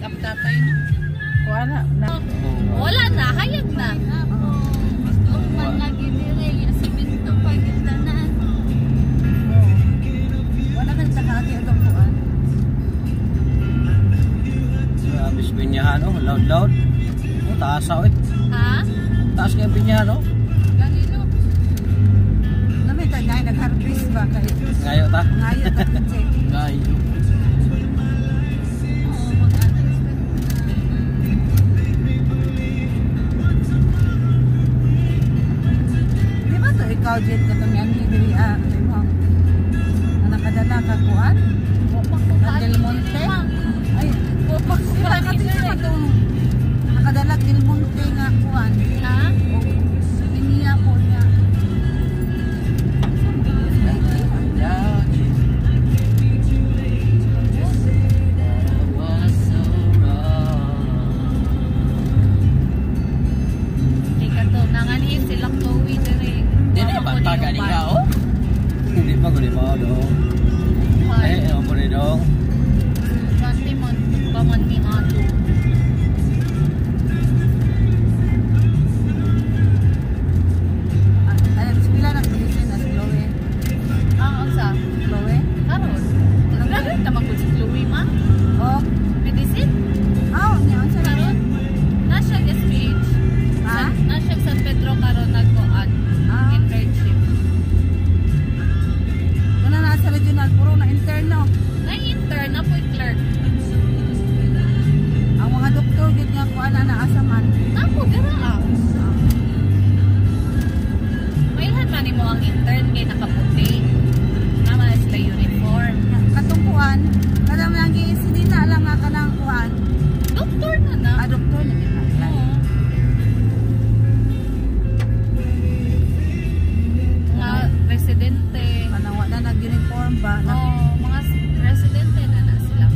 Setup tatay no. Wala na. Wala na, hayag na. Man lagi dire, simento pagitanan. Wala kan sa kati atong kuan. Abis pinyahan oh, loud. Oh, taas oh. Ha? Taas kaya pinyahan oh. Ganilo. Namita ngay nag-harvest ba kay. Ngayo ta. Ngayo ta check. Ngayo. Ikaw jet ka itong yan diri nakadala ka kuan Del Monte ay sila ka siya itong nakadala Del Monte nga kuan Ha? iniya po niya Silang Chloe dire. Hindi na pantaga ni ka oh. Hindi pa ko mo dong. Eh, ano po ni dong? Ganti man paman ni ato. ay sila na medicine na si Chloe Unsa? Chloe Karon. Grabe ta magud si Chloe ma. oh Medicine? niya unsa na Karon. Nasa SPH. ha Nasa San Pedro karon nagkuan. Internship. kana na sa regional puro na interno Na-intern na po clerk. ang mga doktor gid nga kuan na naasaman Ako dira ah. Mayhan man mo ang intern kay nakaputi. Tama na sila uniform. katong kuan kada man giisidina lang nga kanang kuan Doktor na na. doktor na gid na Oo. Mga residente. kanang wala nag-uniform ba Mga residente na sila.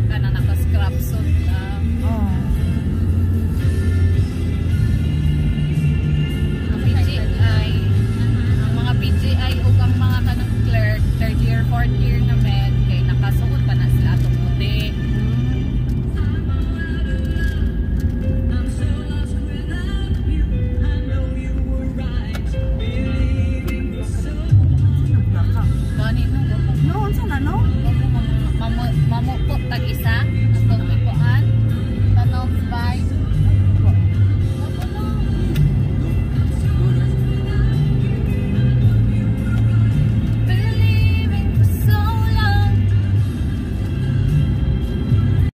Kana naka-scrap suit.